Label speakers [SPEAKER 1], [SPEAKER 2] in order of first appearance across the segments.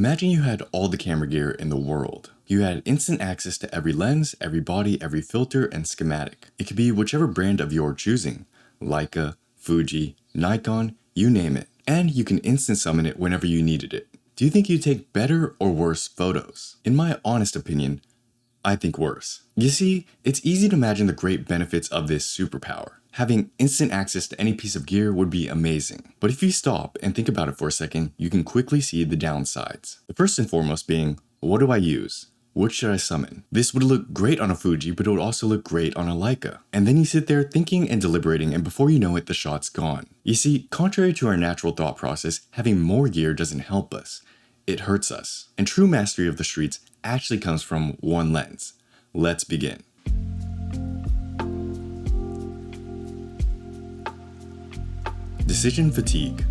[SPEAKER 1] Imagine you had all the camera gear in the world. You had instant access to every lens, every body, every filter, and schematic. It could be whichever brand of your choosing. Leica, Fuji, Nikon, you name it. And you can instant summon it whenever you needed it. Do you think you'd take better or worse photos? In my honest opinion, I think worse. You see, it's easy to imagine the great benefits of this superpower. Having instant access to any piece of gear would be amazing. But if you stop and think about it for a second, you can quickly see the downsides. The first and foremost being, what do I use? What should I summon? This would look great on a Fuji, but it would also look great on a Leica. And then you sit there thinking and deliberating, and before you know it, the shot's gone. You see, contrary to our natural thought process, having more gear doesn't help us. It hurts us. And true mastery of the streets actually comes from one lens. Let's begin. Decision fatigue.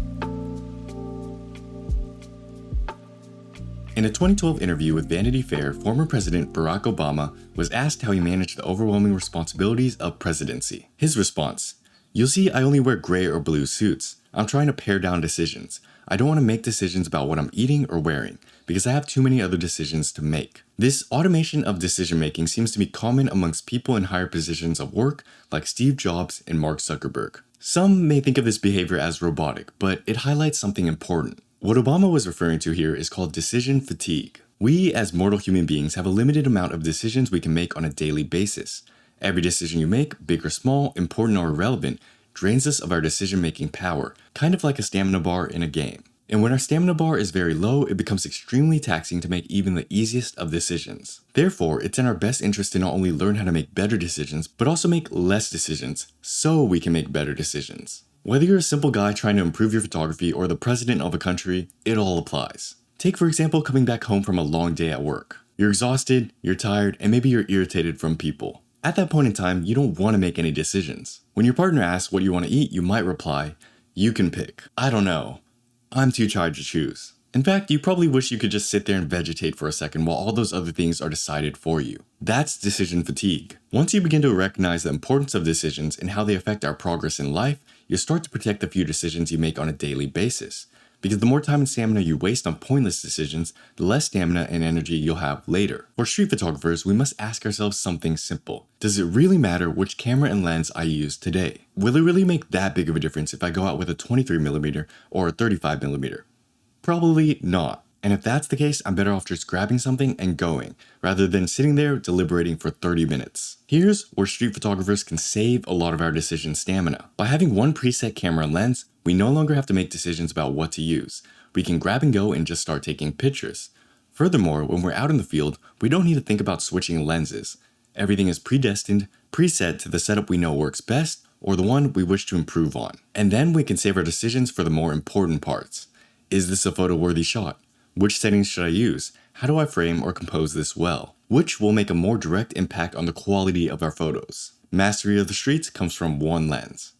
[SPEAKER 1] In a 2012 interview with Vanity Fair, former President Barack Obama was asked how he managed the overwhelming responsibilities of presidency. His response: "You'll see I only wear gray or blue suits. I'm trying to pare down decisions. I don't want to make decisions about what I'm eating or wearing, because I have too many other decisions to make." This automation of decision making seems to be common amongst people in higher positions of work like Steve Jobs and Mark Zuckerberg. Some may think of this behavior as robotic, but it highlights something important. What Obama was referring to here is called decision fatigue. We, as mortal human beings, have a limited amount of decisions we can make on a daily basis. Every decision you make, big or small, important or irrelevant, drains us of our decision-making power, kind of like a stamina bar in a game. And when our stamina bar is very low, it becomes extremely taxing to make even the easiest of decisions. Therefore, it's in our best interest to not only learn how to make better decisions, but also make less decisions, so we can make better decisions. Whether you're a simple guy trying to improve your photography or the president of a country, it all applies. Take, for example, coming back home from a long day at work. You're exhausted, you're tired, and maybe you're irritated from people. At that point in time, you don't want to make any decisions. When your partner asks what you want to eat, you might reply, "You can pick. I don't know. I'm too tired to choose." In fact, you probably wish you could just sit there and vegetate for a second while all those other things are decided for you. That's decision fatigue. Once you begin to recognize the importance of decisions and how they affect our progress in life, you'll start to protect the few decisions you make on a daily basis. Because the more time and stamina you waste on pointless decisions, the less stamina and energy you'll have later. For street photographers, we must ask ourselves something simple. Does it really matter which camera and lens I use today? Will it really make that big of a difference if I go out with a 23mm or a 35mm? Probably not. And if that's the case, I'm better off just grabbing something and going, rather than sitting there deliberating for 30 minutes. Here's where street photographers can save a lot of our decision stamina. By having one preset camera and lens, we no longer have to make decisions about what to use. We can grab and go and just start taking pictures. Furthermore, when we're out in the field, we don't need to think about switching lenses. Everything is predestined, preset to the setup we know works best, or the one we wish to improve on. And then we can save our decisions for the more important parts. Is this a photo-worthy shot? Which settings should I use? How do I frame or compose this well? Which will make a more direct impact on the quality of our photos. Mastery of the streets comes from one lens.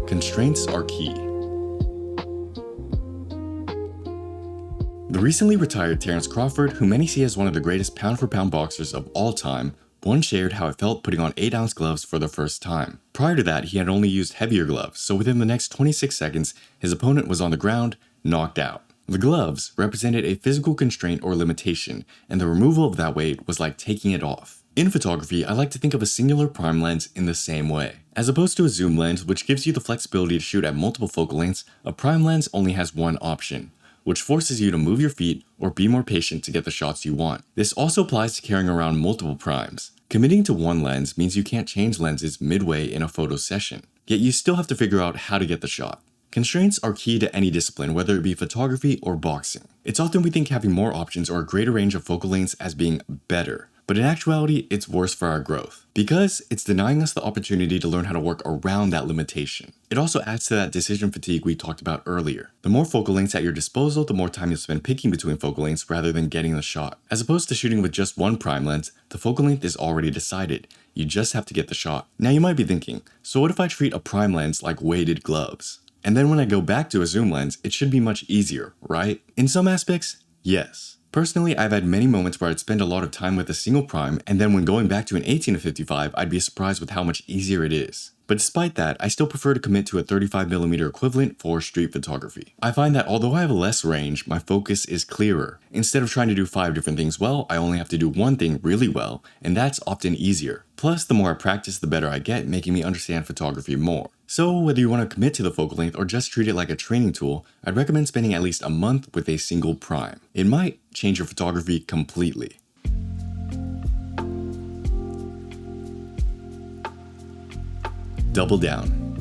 [SPEAKER 1] Constraints are key. The recently retired Terrence Crawford, who many see as one of the greatest pound-for-pound boxers of all time, once shared how it felt putting on 8-ounce gloves for the first time. Prior to that, he had only used heavier gloves, so within the next 26 seconds, his opponent was on the ground, knocked out. The gloves represented a physical constraint or limitation, and the removal of that weight was like taking it off. In photography, I like to think of a singular prime lens in the same way. As opposed to a zoom lens, which gives you the flexibility to shoot at multiple focal lengths, a prime lens only has one option, which forces you to move your feet or be more patient to get the shots you want. This also applies to carrying around multiple primes. Committing to one lens means you can't change lenses midway in a photo session, yet you still have to figure out how to get the shot. Constraints are key to any discipline, whether it be photography or boxing. It's often we think having more options or a greater range of focal lengths as being better, but in actuality, it's worse for our growth, because it's denying us the opportunity to learn how to work around that limitation. It also adds to that decision fatigue we talked about earlier. The more focal lengths at your disposal, the more time you'll spend picking between focal lengths rather than getting the shot. As opposed to shooting with just one prime lens, the focal length is already decided. You just have to get the shot. Now you might be thinking, so what if I treat a prime lens like weighted gloves? And then when I go back to a zoom lens, it should be much easier, right? In some aspects, yes. Personally, I've had many moments where I'd spend a lot of time with a single prime, and then when going back to an 18-55, I'd be surprised with how much easier it is. But despite that, I still prefer to commit to a 35mm equivalent for street photography. I find that although I have less range, my focus is clearer. Instead of trying to do 5 different things well, I only have to do one thing really well, and that's often easier. Plus, the more I practice, the better I get, making me understand photography more. So whether you want to commit to the focal length or just treat it like a training tool, I'd recommend spending at least a month with a single prime. It might change your photography completely. Double down.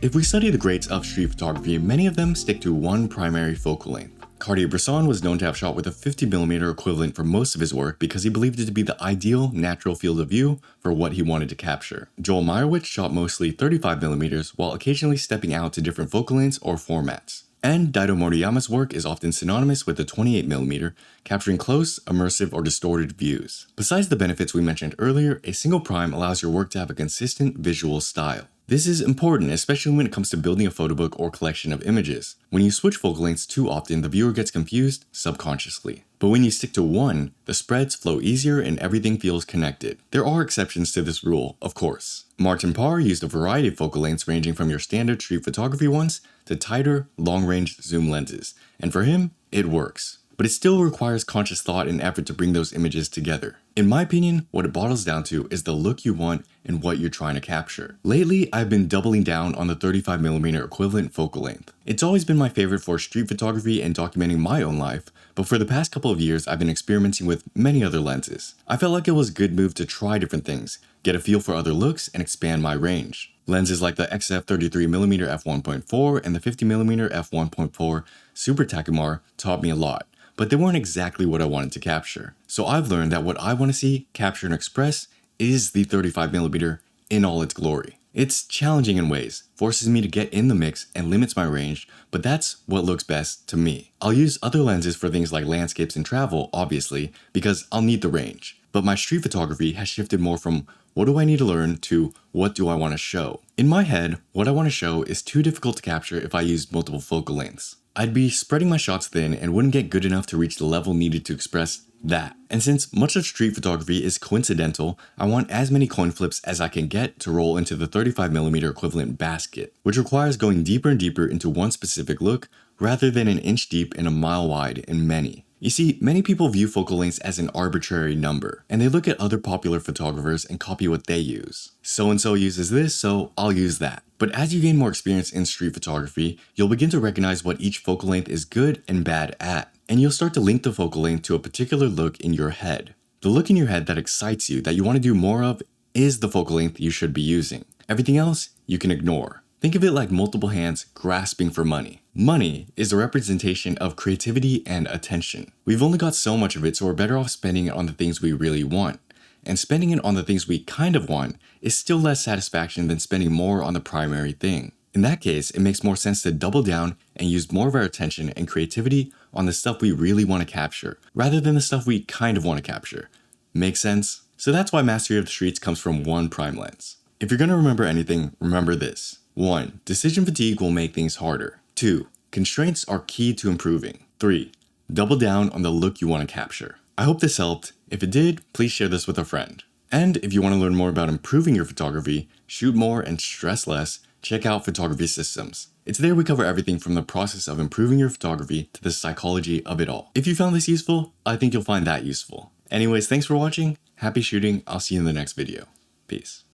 [SPEAKER 1] If we study the greats of street photography, many of them stick to one primary focal length. Cartier-Bresson was known to have shot with a 50mm equivalent for most of his work because he believed it to be the ideal natural field of view for what he wanted to capture. Joel Meyerowitz shot mostly 35mm while occasionally stepping out to different focal lengths or formats. And Daido Moriyama's work is often synonymous with the 28mm, capturing close, immersive, or distorted views. Besides the benefits we mentioned earlier, a single prime allows your work to have a consistent visual style. This is important, especially when it comes to building a photo book or collection of images. When you switch focal lengths too often, the viewer gets confused subconsciously. But when you stick to one, the spreads flow easier and everything feels connected. There are exceptions to this rule, of course. Martin Parr used a variety of focal lengths ranging from your standard street photography ones to tighter, long-range zoom lenses, and for him, it works. But it still requires conscious thought and effort to bring those images together. In my opinion, what it boils down to is the look you want and what you're trying to capture. Lately, I've been doubling down on the 35mm equivalent focal length. It's always been my favorite for street photography and documenting my own life, but for the past couple of years, I've been experimenting with many other lenses. I felt like it was a good move to try different things, get a feel for other looks, and expand my range. Lenses like the XF33mm f1.4 and the 50mm f1.4 Super Takumar taught me a lot, but they weren't exactly what I wanted to capture. So I've learned that what I want to see, capture, and express is the 35mm in all its glory. It's challenging in ways, forces me to get in the mix and limits my range, but that's what looks best to me. I'll use other lenses for things like landscapes and travel, obviously, because I'll need the range. But my street photography has shifted more from what do I need to learn to what do I want to show. In my head, what I want to show is too difficult to capture if I use multiple focal lengths. I'd be spreading my shots thin and wouldn't get good enough to reach the level needed to express that. And since much of street photography is coincidental, I want as many coin flips as I can get to roll into the 35mm equivalent basket, which requires going deeper and deeper into one specific look rather than an inch deep and a mile wide in many. You see, many people view focal lengths as an arbitrary number, and they look at other popular photographers and copy what they use. So-and-so uses this, so I'll use that. But as you gain more experience in street photography, you'll begin to recognize what each focal length is good and bad at, and you'll start to link the focal length to a particular look in your head. The look in your head that excites you, that you want to do more of, is the focal length you should be using. Everything else, you can ignore. Think of it like multiple hands grasping for money. Money is a representation of creativity and attention. We've only got so much of it, so we're better off spending it on the things we really want. And spending it on the things we kind of want is still less satisfaction than spending more on the primary thing. In that case, it makes more sense to double down and use more of our attention and creativity on the stuff we really want to capture, rather than the stuff we kind of want to capture. Make sense? So that's why mastery of the streets comes from one prime lens. If you're going to remember anything, remember this. 1. Decision fatigue will make things harder. 2. Constraints are key to improving. 3. Double down on the look you want to capture. I hope this helped. If it did, please share this with a friend. And if you want to learn more about improving your photography, shoot more and stress less, check out Photography Systems. It's there we cover everything from the process of improving your photography to the psychology of it all. If you found this useful, I think you'll find that useful. Anyways, thanks for watching. Happy shooting. I'll see you in the next video. Peace.